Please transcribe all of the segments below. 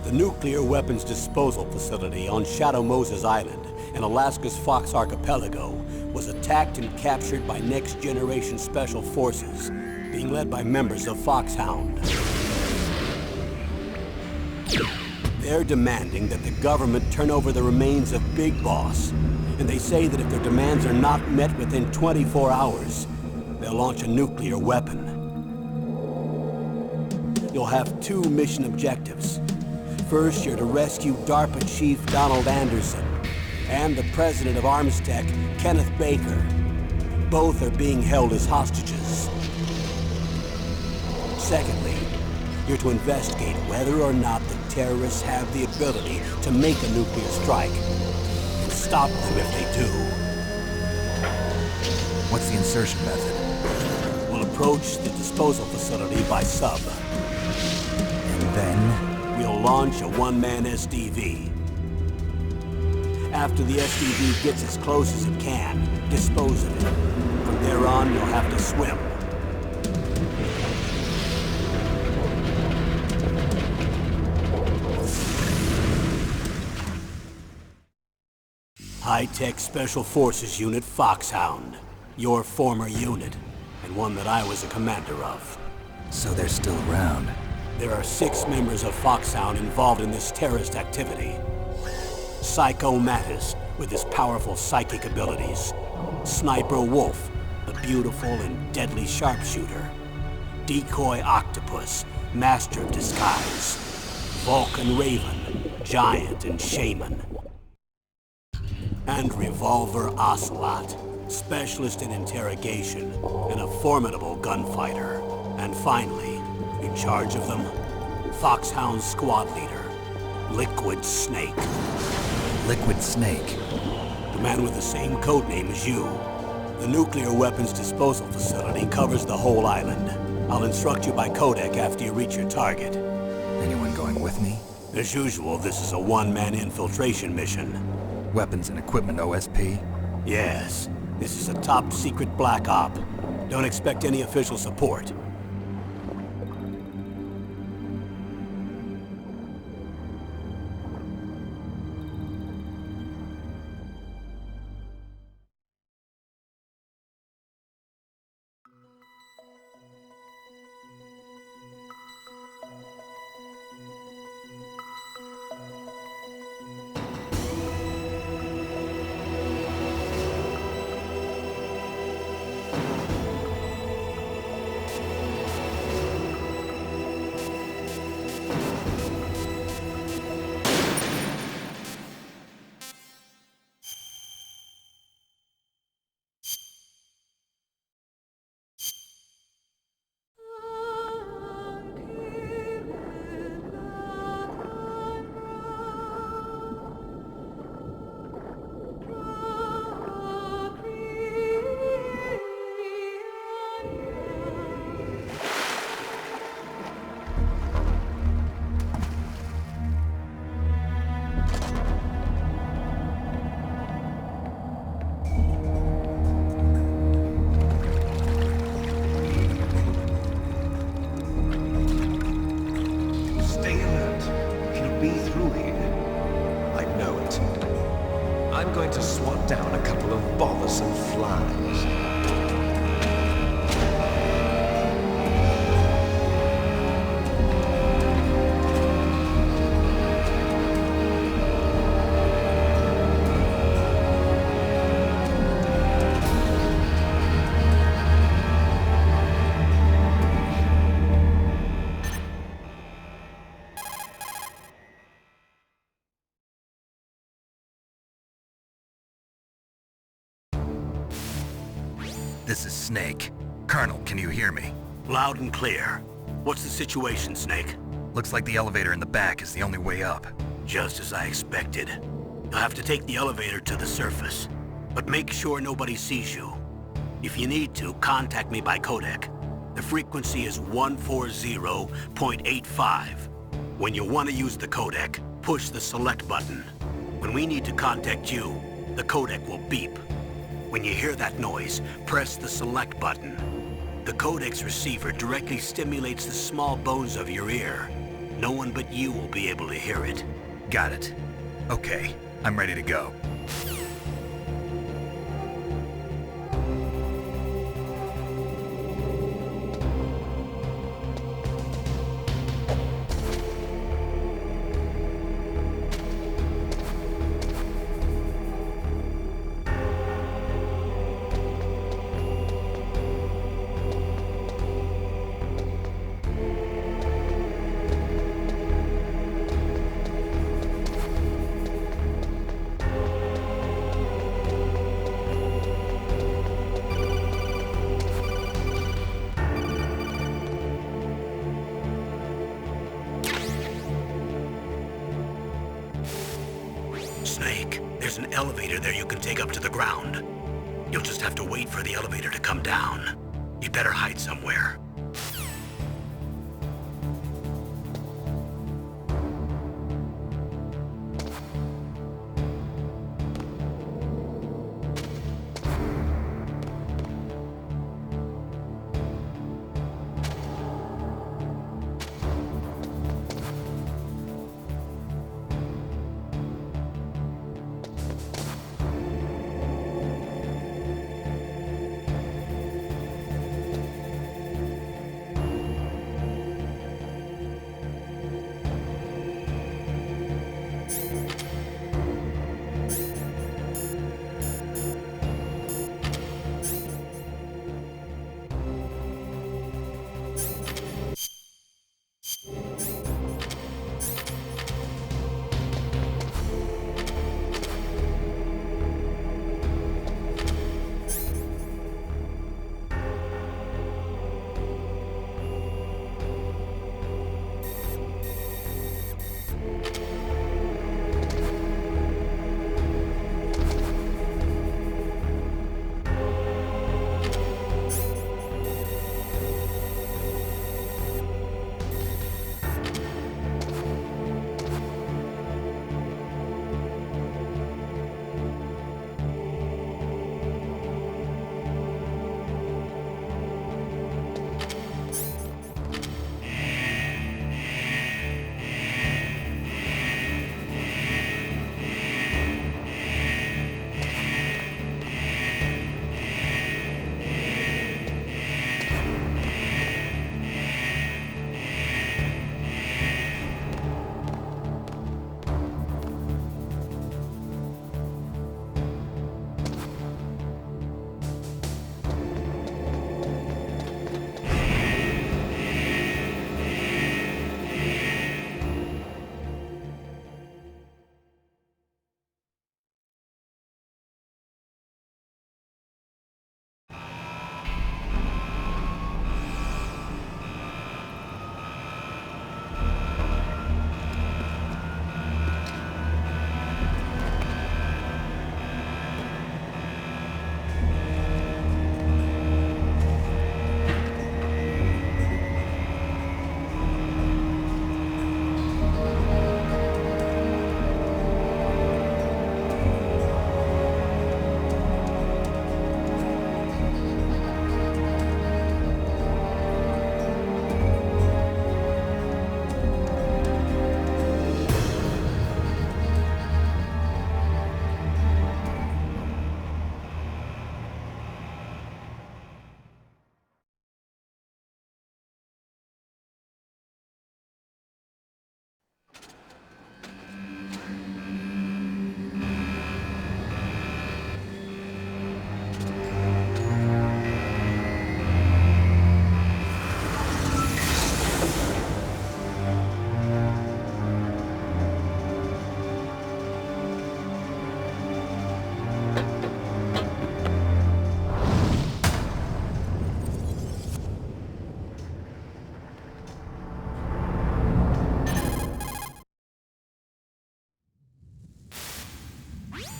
The nuclear weapons disposal facility on Shadow Moses Island in Alaska's Fox Archipelago was attacked and captured by next-generation special forces, being led by members of Foxhound. They're demanding that the government turn over the remains of Big Boss, and they say that if their demands are not met within 24 hours, they'll launch a nuclear weapon. You'll have two mission objectives. First, you're to rescue DARPA Chief Donald Anderson and the President of Armstech, Kenneth Baker. Both are being held as hostages. Secondly, you're to investigate whether or not the terrorists have the ability to make a nuclear strike and stop them if they do. What's the insertion method? We'll approach the disposal facility by sub. And then? We'll launch a one-man SDV. After the SDV gets as close as it can, dispose of it. From there on, you'll have to swim. High-Tech Special Forces Unit Foxhound. Your former unit, and one that I was a commander of. So they're still around. There are 6 members of Foxhound involved in this terrorist activity. Psycho Mattis, with his powerful psychic abilities. Sniper Wolf, the beautiful and deadly sharpshooter. Decoy Octopus, master of disguise. Vulcan Raven, giant and shaman. And Revolver Ocelot, specialist in interrogation and a formidable gunfighter. And finally, in charge of them, Foxhound squad leader, Liquid Snake. Liquid Snake? The man with the same codename as you. The nuclear weapons disposal facility covers the whole island. I'll instruct you by codec after you reach your target. Anyone going with me? As usual, this is a one-man infiltration mission. Weapons and equipment OSP? Yes. This is a top-secret black op. Don't expect any official support. Down a couple of bothersome flies. This is Snake. Colonel, can you hear me? Loud and clear. What's the situation, Snake? Looks like the elevator in the back is the only way up. Just as I expected. You'll have to take the elevator to the surface. But make sure nobody sees you. If you need to, contact me by codec. The frequency is 140.85. When you want to use the codec, push the select button. When we need to contact you, the codec will beep. When you hear that noise, press the select button. The codec's receiver directly stimulates the small bones of your ear. No one but you will be able to hear it. Got it. Okay, I'm ready to go. Snake, there's an elevator there you can take up to the ground. You'll just have to wait for the elevator to come down. You better hide somewhere.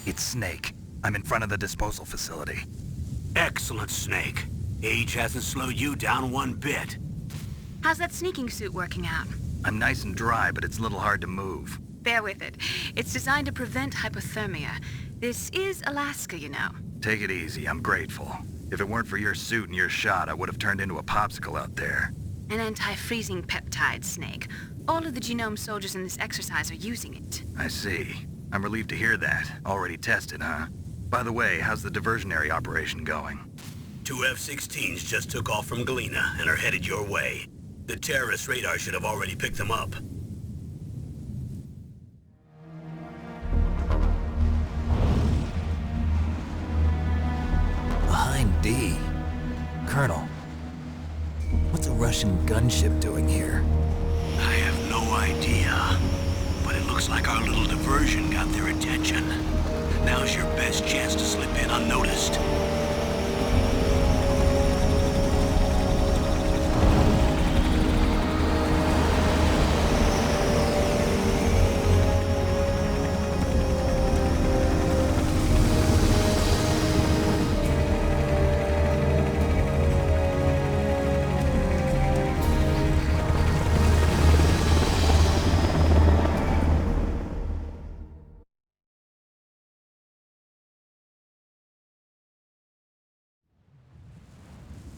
It's Snake. I'm in front of the disposal facility. Excellent, Snake. Age hasn't slowed you down one bit. How's that sneaking suit working out? I'm nice and dry, but it's a little hard to move. Bear with it. It's designed to prevent hypothermia. This is Alaska, you know. Take it easy, I'm grateful. If it weren't for your suit and your shot, I would have turned into a popsicle out there. An anti-freezing peptide, Snake. All of the genome soldiers in this exercise are using it. I see. I'm relieved to hear that. Already tested, huh? By the way, how's the diversionary operation going? 2 F-16s just took off from Galena and are headed your way. The terrorist radar should have already picked them up. Behind D. Colonel, what's a Russian gunship doing here? I have no idea, but it looks like our little diversion got their attention. Now's your best chance to slip in unnoticed.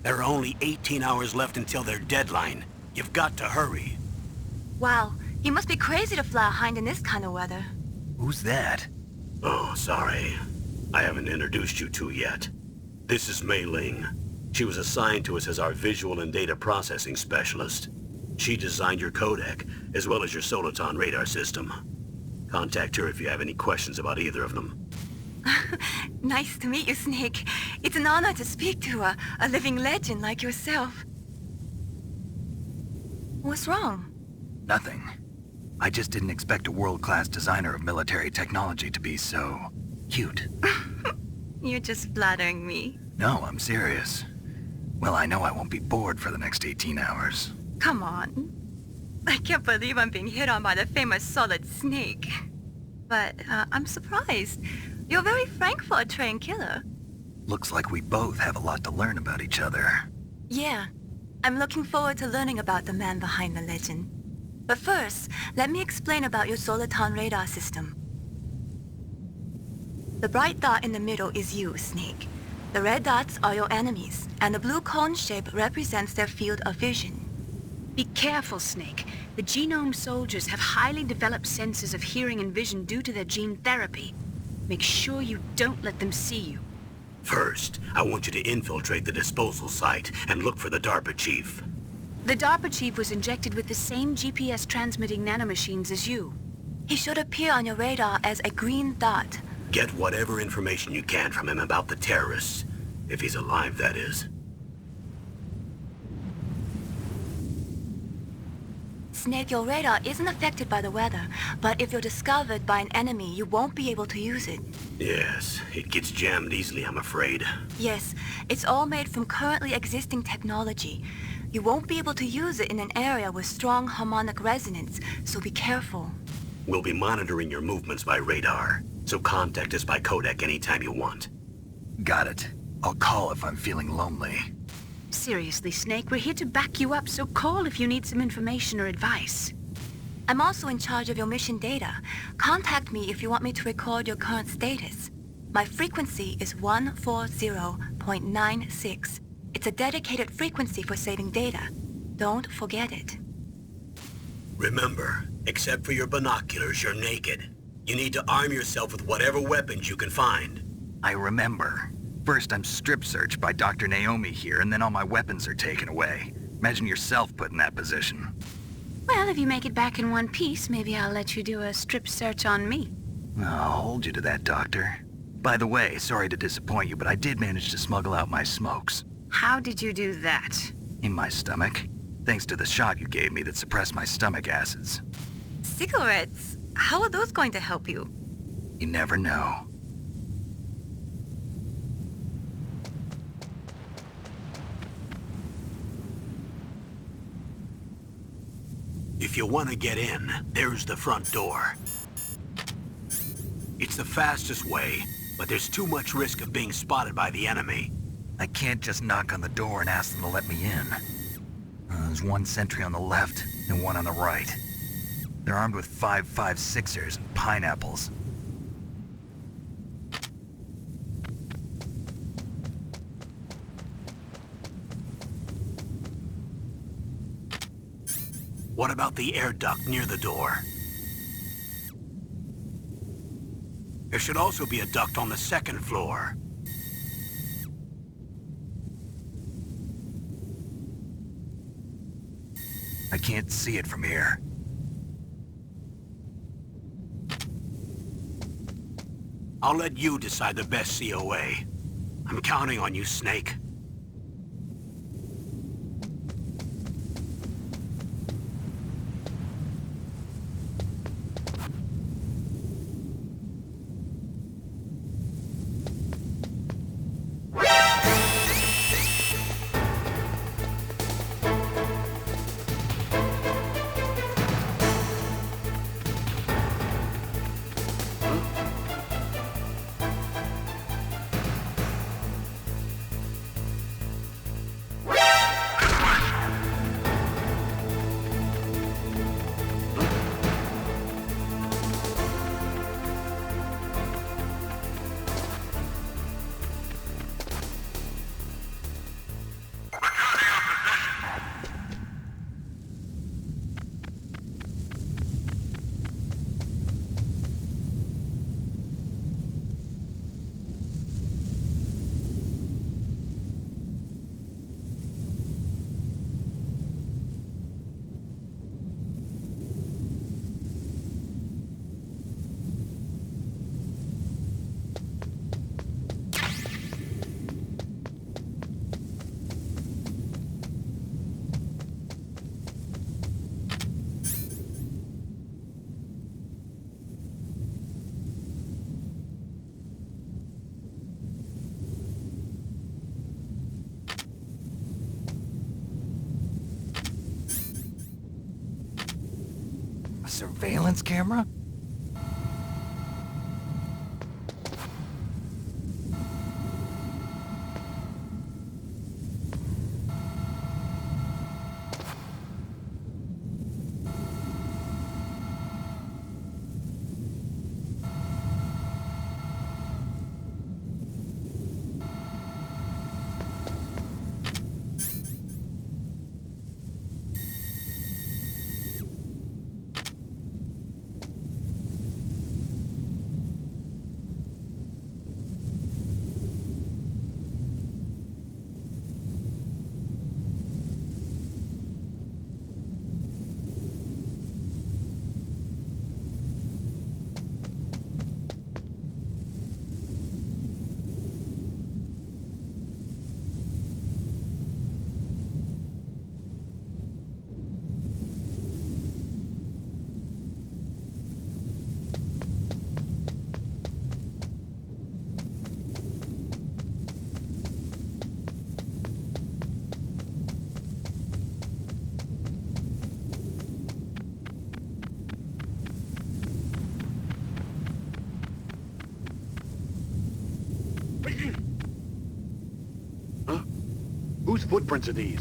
There are only 18 hours left until their deadline. You've got to hurry. Wow, you must be crazy to fly a hind in this kind of weather. Who's that? Oh, sorry. I haven't introduced you to yet. This is Mei Ling. She was assigned to us as our visual and data processing specialist. She designed your codec, as well as your Soliton radar system. Contact her if you have any questions about either of them. Nice to meet you, Snake. It's an honor to speak to a living legend like yourself. What's wrong? Nothing. I just didn't expect a world-class designer of military technology to be so cute. You're just flattering me. No, I'm serious. Well, I know I won't be bored for the next 18 hours. Come on. I can't believe I'm being hit on by the famous Solid Snake. But I'm surprised. You're very frank for a trained killer. Looks like we both have a lot to learn about each other. Yeah. I'm looking forward to learning about the man behind the legend. But first, let me explain about your Soliton radar system. The bright dot in the middle is you, Snake. The red dots are your enemies, and the blue cone shape represents their field of vision. Be careful, Snake. The genome soldiers have highly developed senses of hearing and vision due to their gene therapy. Make sure you don't let them see you. First, I want you to infiltrate the disposal site and look for the DARPA chief. The DARPA chief was injected with the same GPS transmitting nanomachines as you. He should appear on your radar as a green dot. Get whatever information you can from him about the terrorists. If he's alive, that is. Snake, your radar isn't affected by the weather, but if you're discovered by an enemy, you won't be able to use it. Yes, it gets jammed easily, I'm afraid. Yes, it's all made from currently existing technology. You won't be able to use it in an area with strong harmonic resonance, so be careful. We'll be monitoring your movements by radar, so contact us by codec anytime you want. Got it. I'll call if I'm feeling lonely. Seriously, Snake, we're here to back you up, so call if you need some information or advice. I'm also in charge of your mission data. Contact me if you want me to record your current status. My frequency is 140.96. It's a dedicated frequency for saving data. Don't forget it. Remember, except for your binoculars, you're naked. You need to arm yourself with whatever weapons you can find. I remember. First, I'm strip searched by Dr. Naomi here, and then all my weapons are taken away. Imagine yourself put in that position. Well, if you make it back in one piece, maybe I'll let you do a strip search on me. I'll hold you to that, Doctor. By the way, sorry to disappoint you, but I did manage to smuggle out my smokes. How did you do that? In my stomach. Thanks to the shot you gave me that suppressed my stomach acids. Cigarettes? How are those going to help you? You never know. If you want to get in, there's the front door. It's the fastest way, but there's too much risk of being spotted by the enemy. I can't just knock on the door and ask them to let me in. There's one sentry on the left and one on the right. They're armed with 5.56ers and pineapples. What about the air duct near the door? There should also be a duct on the second floor. I can't see it from here. I'll let you decide the best COA. I'm counting on you, Snake. A surveillance camera? Huh? Whose footprints are these?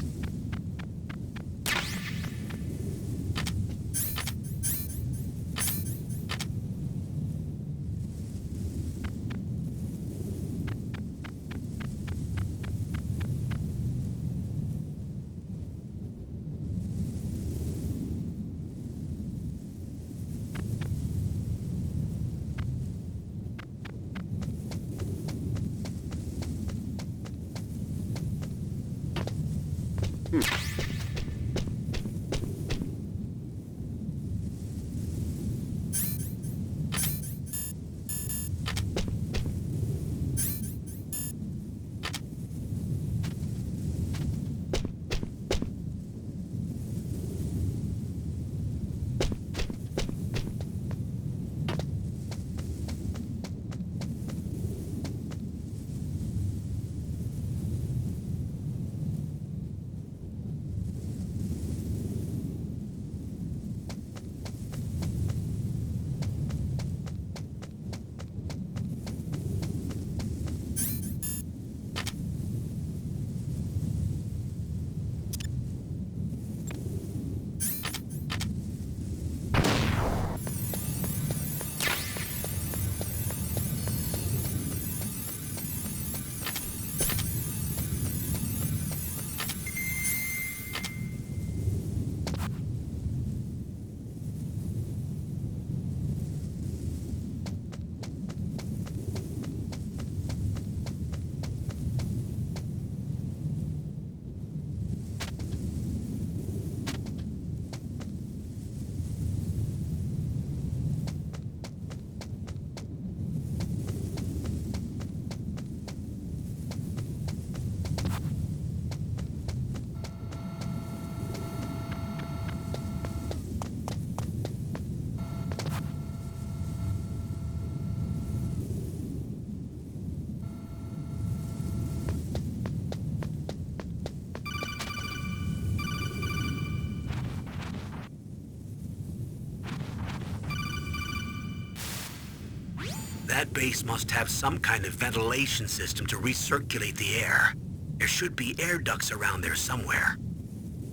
That base must have some kind of ventilation system to recirculate the air. There should be air ducts around there somewhere.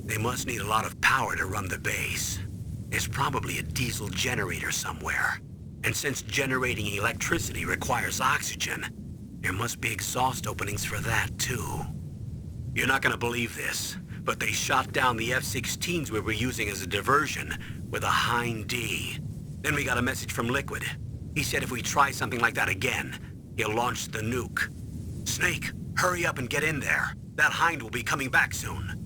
They must need a lot of power to run the base. There's probably a diesel generator somewhere. And since generating electricity requires oxygen, there must be exhaust openings for that too. You're not gonna believe this, but they shot down the F-16s we were using as a diversion with a Hind D. Then we got a message from Liquid. He said if we try something like that again, he'll launch the nuke. Snake, hurry up and get in there. That Hind will be coming back soon.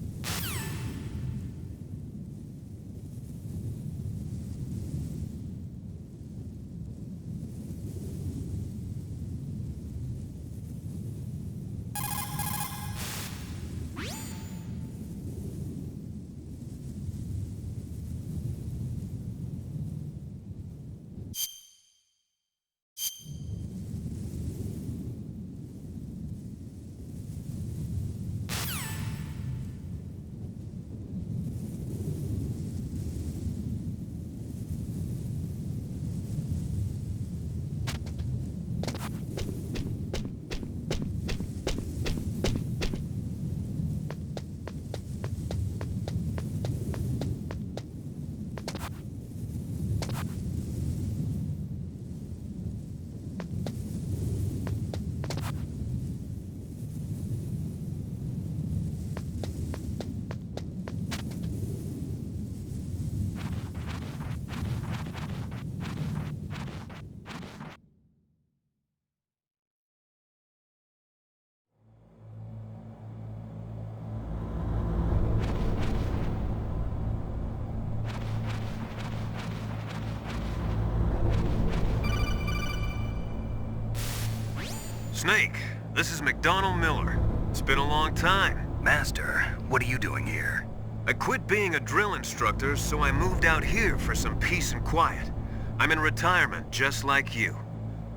Snake, this is McDonald Miller. It's been a long time. Master, what are you doing here? I quit being a drill instructor, so I moved out here for some peace and quiet. I'm in retirement, just like you.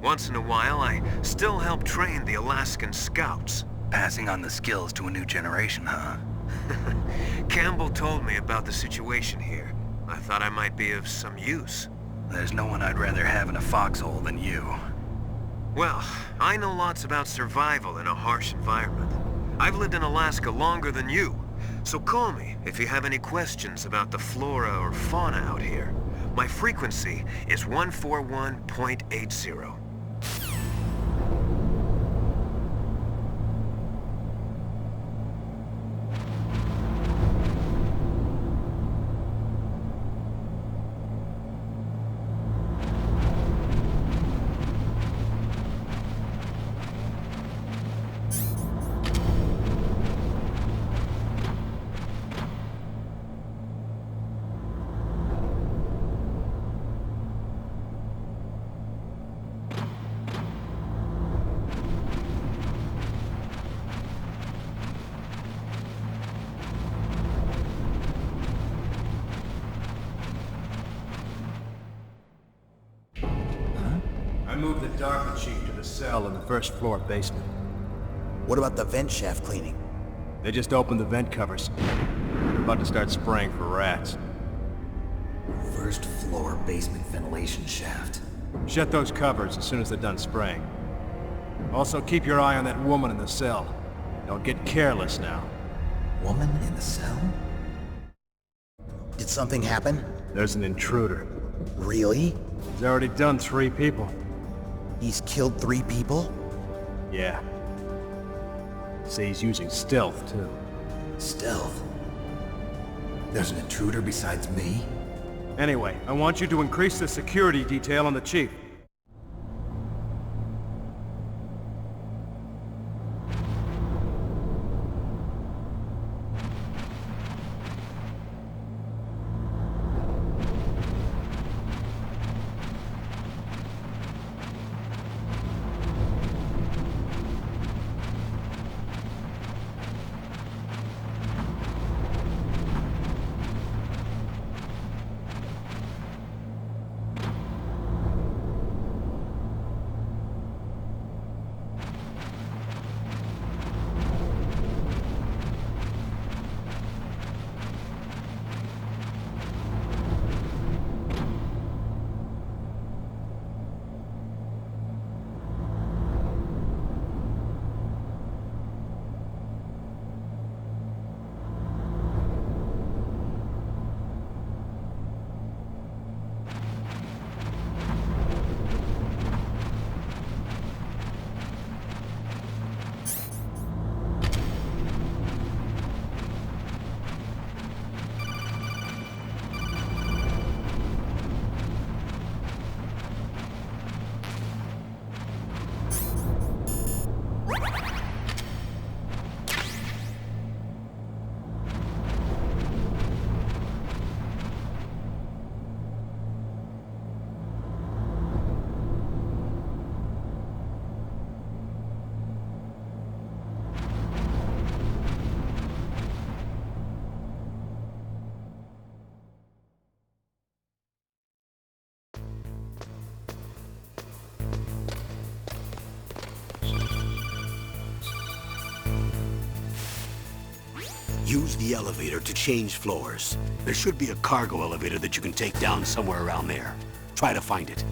Once in a while, I still help train the Alaskan Scouts. Passing on the skills to a new generation, huh? Campbell told me about the situation here. I thought I might be of some use. There's no one I'd rather have in a foxhole than you. Well, I know lots about survival in a harsh environment. I've lived in Alaska longer than you, so call me if you have any questions about the flora or fauna out here. My frequency is 141.80. Moved the DARPA chief to the cell in the first floor basement. What about the vent shaft cleaning? They just opened the vent covers. They're about to start spraying for rats. First floor basement ventilation shaft. Shut those covers as soon as they're done spraying. Also, keep your eye on that woman in the cell. Don't get careless now. Woman in the cell? Did something happen? There's an intruder. Really? He's already done 3 people. He's killed 3 people? Yeah. Say he's using stealth, too. Stealth? There's an intruder besides me? Anyway, I want you to increase the security detail on the chief. Use the elevator to change floors. There should be a cargo elevator that you can take down somewhere around there. Try to find it.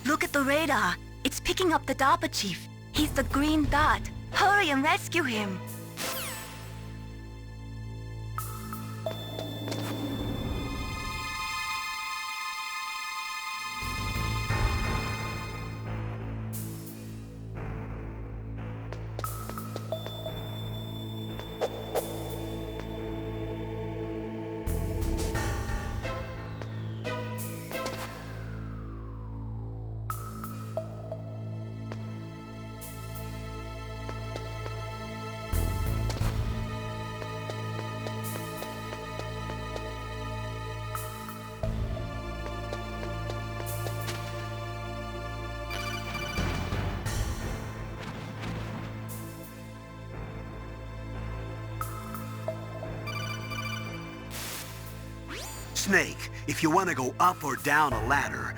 Look at the radar. It's picking up the DARPA chief. He's the green dot. Hurry and rescue him. Snake, if you want to go up or down a ladder...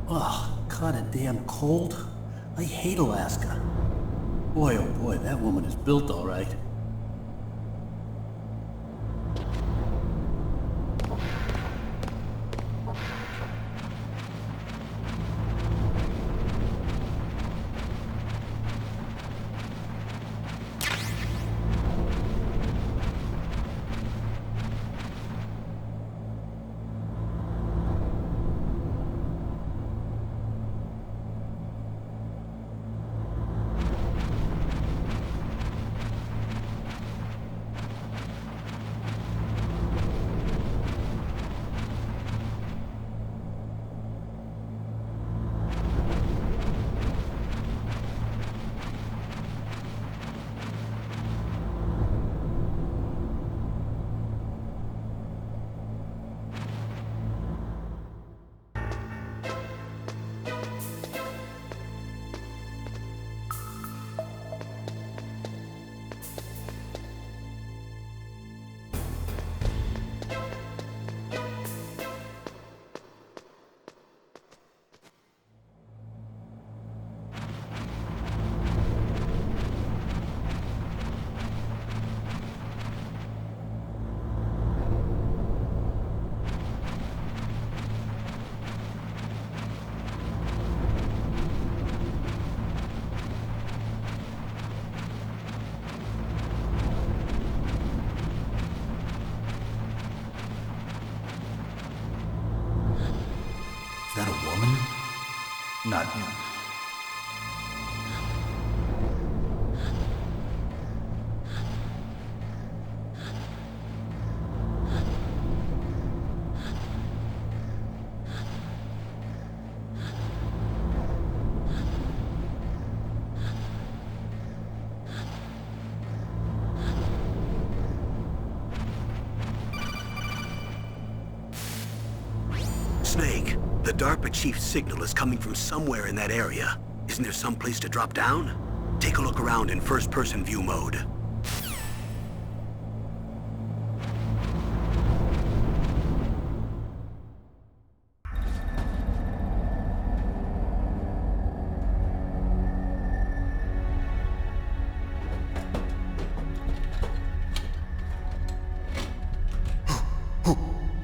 Oh, kinda damn cold. I hate Alaska. Boy, oh boy, that woman is built all right. not him. Snake, the DARPA chief's signal is coming from somewhere in that area. Isn't there some place to drop down? Take a look around in first-person view mode.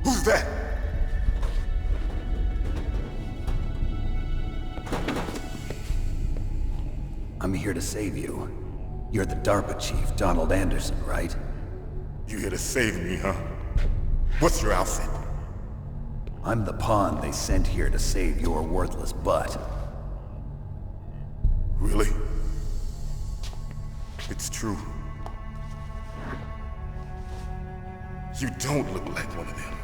Who's that? I'm here to save you. You're the DARPA chief, Donald Anderson, right? You here to save me, huh? What's your outfit? I'm the pawn they sent here to save your worthless butt. Really? It's true. You don't look like one of them.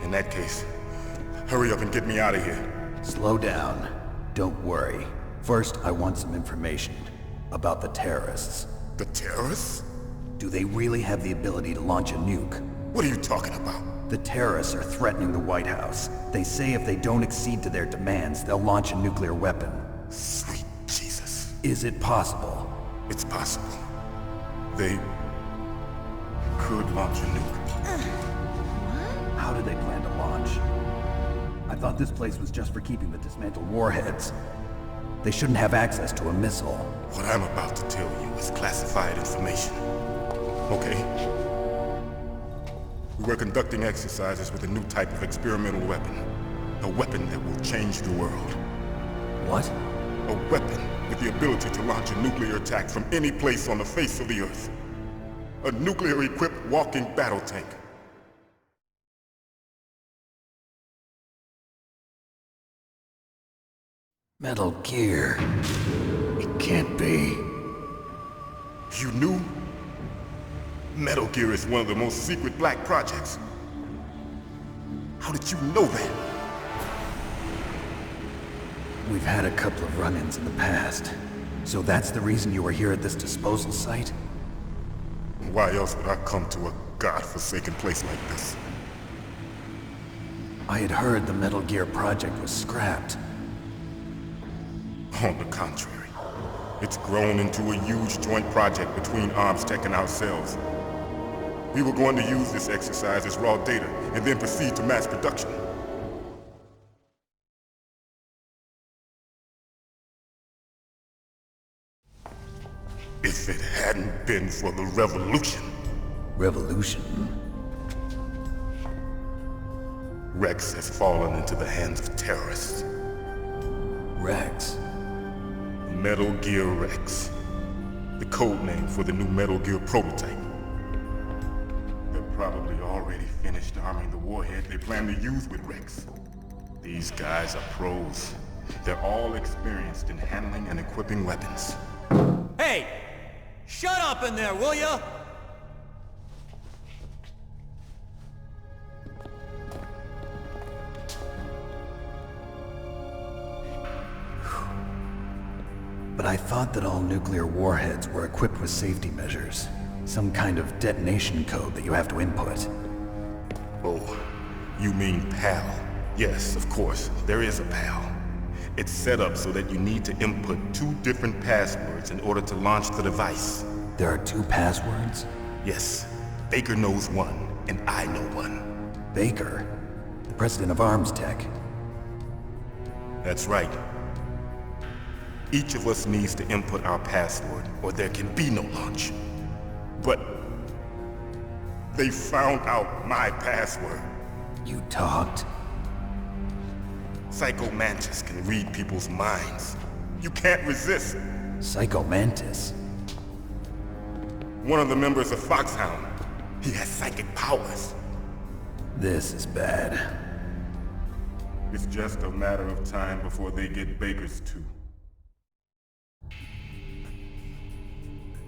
In that case, hurry up and get me out of here. Slow down. Don't worry. First, I want some information about the terrorists. The terrorists? Do they really have the ability to launch a nuke? What are you talking about? The terrorists are threatening the White House. They say if they don't accede to their demands, they'll launch a nuclear weapon. Sweet Jesus. Is it possible? It's possible. They could launch a nuke. How do they plan to launch? I thought this place was just for keeping the dismantled warheads. They shouldn't have access to a missile. What I'm about to tell you is classified information. Okay? We were conducting exercises with a new type of experimental weapon. A weapon that will change the world. What? A weapon with the ability to launch a nuclear attack from any place on the face of the Earth. A nuclear-equipped walking battle tank. Metal Gear. It can't be. You knew? Metal Gear is one of the most secret black projects. How did you know that? We've had a couple of run-ins in the past. So that's the reason you were here at this disposal site? Why else would I come to a godforsaken place like this? I had heard the Metal Gear project was scrapped. On the contrary, it's grown into a huge joint project between Arms Tech and ourselves. We were going to use this exercise as raw data and then proceed to mass production. If it hadn't been for the revolution. Revolution? Rex has fallen into the hands of terrorists. Rex? Metal Gear Rex. The code name for the new Metal Gear prototype. They're probably already finished arming the warhead they plan to use with Rex. These guys are pros. They're all experienced in handling and equipping weapons. Hey! Shut up in there, will ya? But I thought that all nuclear warheads were equipped with safety measures. Some kind of detonation code that you have to input. Oh, you mean PAL? Yes, of course, there is a PAL. It's set up so that you need to input 2 different passwords in order to launch the device. There are 2 passwords? Yes. Baker knows one, and I know one. Baker? The president of Arms Tech? That's right. Each of us needs to input our password, or there can be no launch. But they found out my password. You talked? Psycho Mantis can read people's minds. You can't resist. Psycho Mantis? One of the members of Foxhound. He has psychic powers. This is bad. It's just a matter of time before they get Baker's too.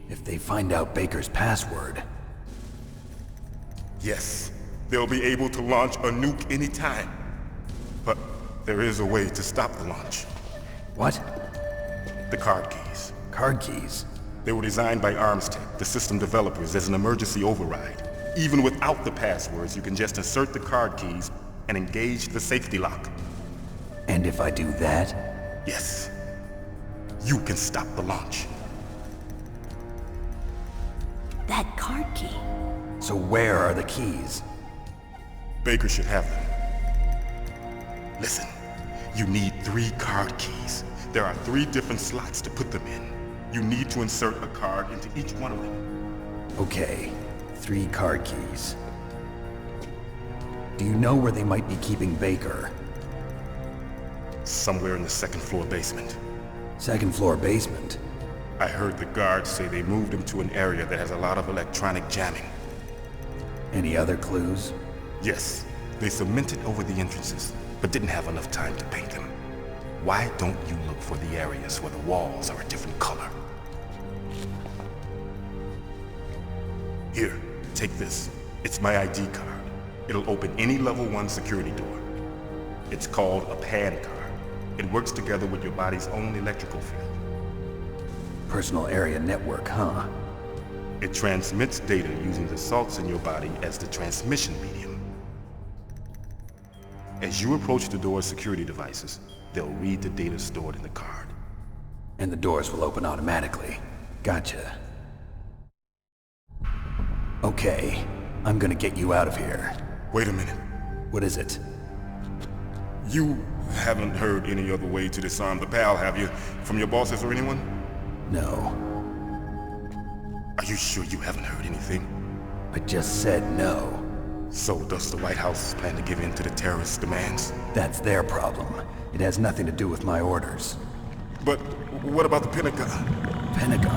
If they find out Baker's password... Yes, they'll be able to launch a nuke anytime. But there is a way to stop the launch. What? The card keys. Card keys? They were designed by ArmsTech, the system developers, as an emergency override. Even without the passwords, you can just insert the card keys and engage the safety lock. And if I do that? Yes. You can stop the launch. That card key. So where are the keys? Baker should have them. Listen, you need 3 card keys. There are 3 different slots to put them in. You need to insert a card into each one of them. Okay, 3 card keys. Do you know where they might be keeping Baker? Somewhere in the 2nd floor basement. 2nd floor basement? I heard the guards say they moved him to an area that has a lot of electronic jamming. Any other clues? Yes, they cemented over the entrances, but didn't have enough time to paint them. Why don't you look for the areas where the walls are a different color? Here, take this. It's my ID card. It'll open any level 1 security door. It's called a PAN card. It works together with your body's own electrical field. Personal area network, huh? It transmits data using the salts in your body as the transmission medium. As you approach the door's security devices, they'll read the data stored in the card. And the doors will open automatically. Gotcha. Okay, I'm gonna get you out of here. Wait a minute. What is it? You haven't heard any other way to disarm the PAL, have you? From your bosses or anyone? No. Are you sure you haven't heard anything? I just said no. So does the White House plan to give in to the terrorists' demands? That's their problem. It has nothing to do with my orders. But what about the Pentagon? Pentagon?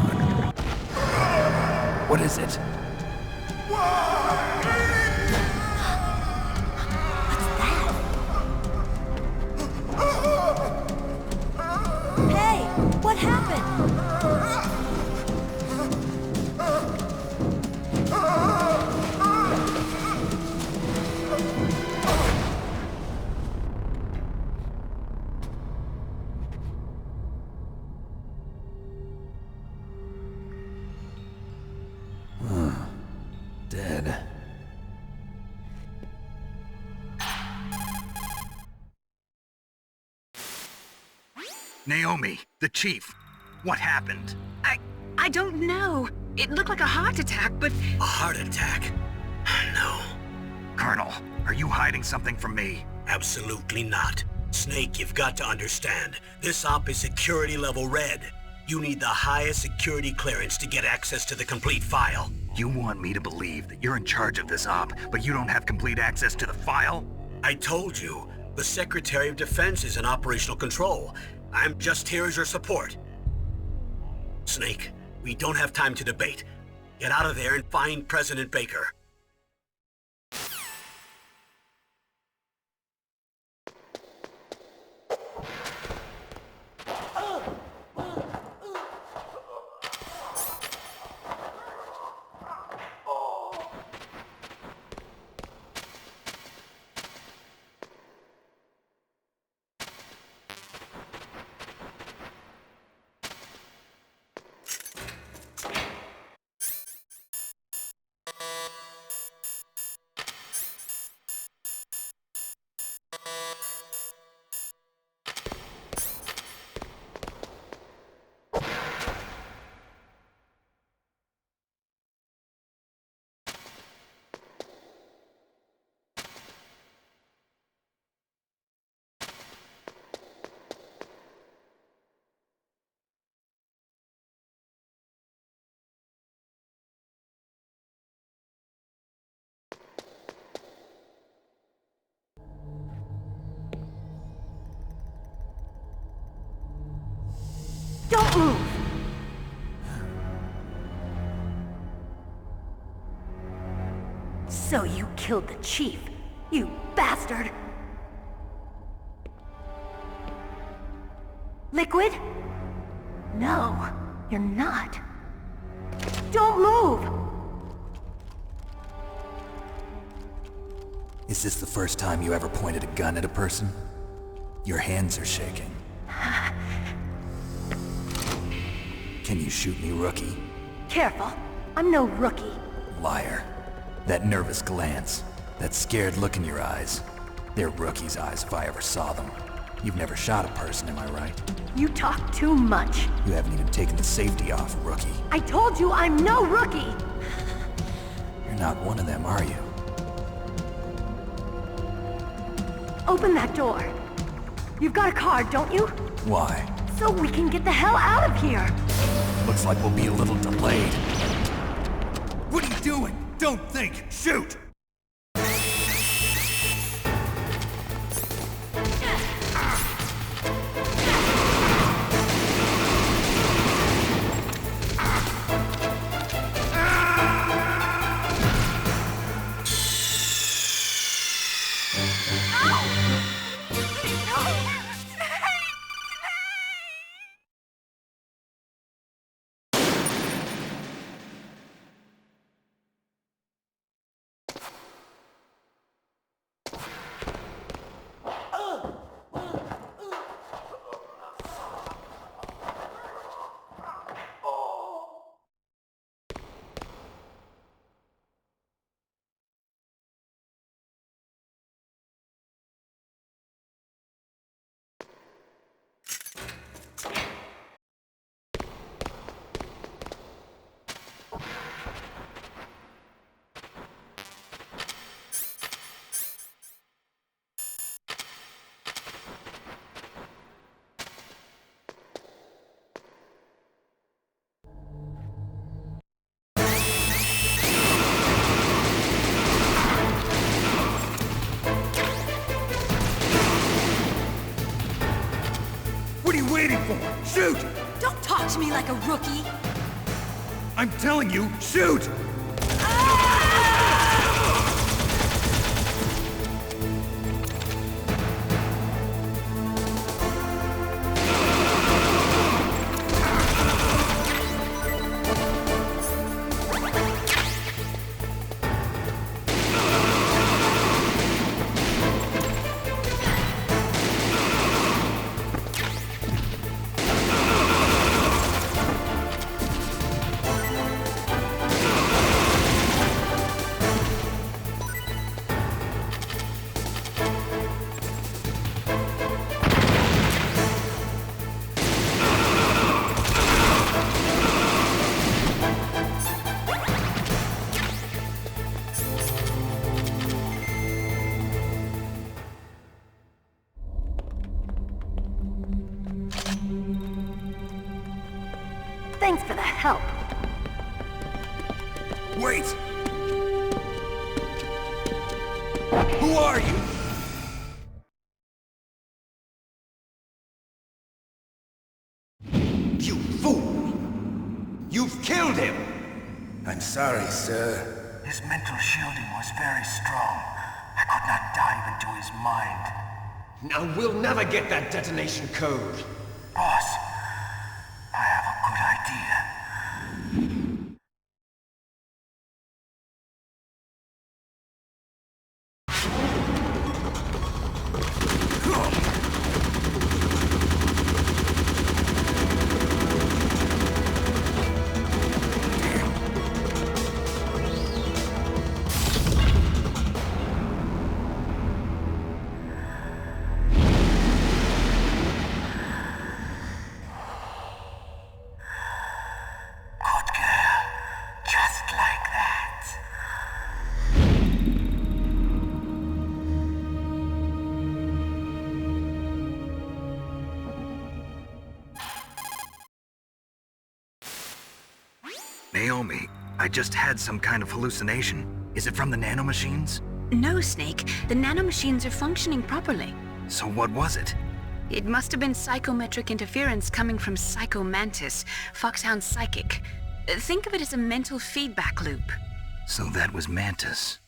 What is it? Hey, what happened? Dead. Naomi, the chief. What happened? I don't know. It looked like a heart attack, but... A heart attack? No. Colonel, are you hiding something from me? Absolutely not. Snake, you've got to understand. This op is security level red. You need the highest security clearance to get access to the complete file. You want me to believe that you're in charge of this op, but you don't have complete access to the file? I told you, the Secretary of Defense is in operational control. I'm just here as your support. Snake, we don't have time to debate. Get out of there and find President Baker. Don't move! So you killed the chief, you bastard! Liquid? No, you're not. Don't move! Is this the first time you ever pointed a gun at a person? Your hands are shaking. Can you shoot me, rookie? Careful. I'm no rookie. Liar. That nervous glance, that scared look in your eyes. They're rookie's eyes if I ever saw them. You've never shot a person, am I right? You talk too much. You haven't even taken the safety off, rookie. I told you I'm no rookie! You're not one of them, are you? Open that door. You've got a card, don't you? Why? So we can get the hell out of here! Looks like we'll be a little delayed. What are you doing? Don't think! Shoot! What are you waiting for? Shoot! Don't talk to me like a rookie! I'm telling you, shoot! Thanks for the help. Wait! Who are you? You fool! You've killed him! I'm sorry, sir. His mental shielding was very strong. I could not dive into his mind. Now we'll never get that detonation code. Boss, I have a good idea. Naomi, I just had some kind of hallucination. Is it from the nanomachines? No, Snake. The nanomachines are functioning properly. So what was it? It must have been psychometric interference coming from Psycho Mantis, Foxhound's psychic. Think of it as a mental feedback loop. So that was Mantis.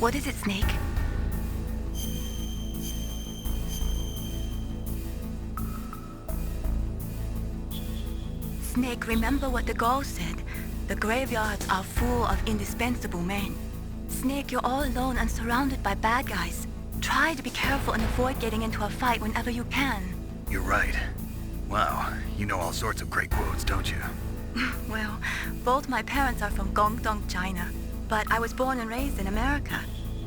What is it, Snake? Snake, remember what the Gaul said. The graveyards are full of indispensable men. Snake, you're all alone and surrounded by bad guys. Try to be careful and avoid getting into a fight whenever you can. You're right. Wow, you know all sorts of great quotes, don't you? Well, both my parents are from Guangdong, China, but I was born and raised in America.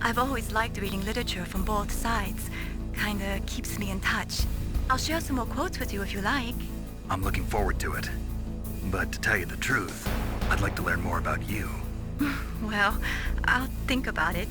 I've always liked reading literature from both sides. Kinda keeps me in touch. I'll share some more quotes with you if you like. I'm looking forward to it. But to tell you the truth, I'd like to learn more about you. Well, I'll think about it.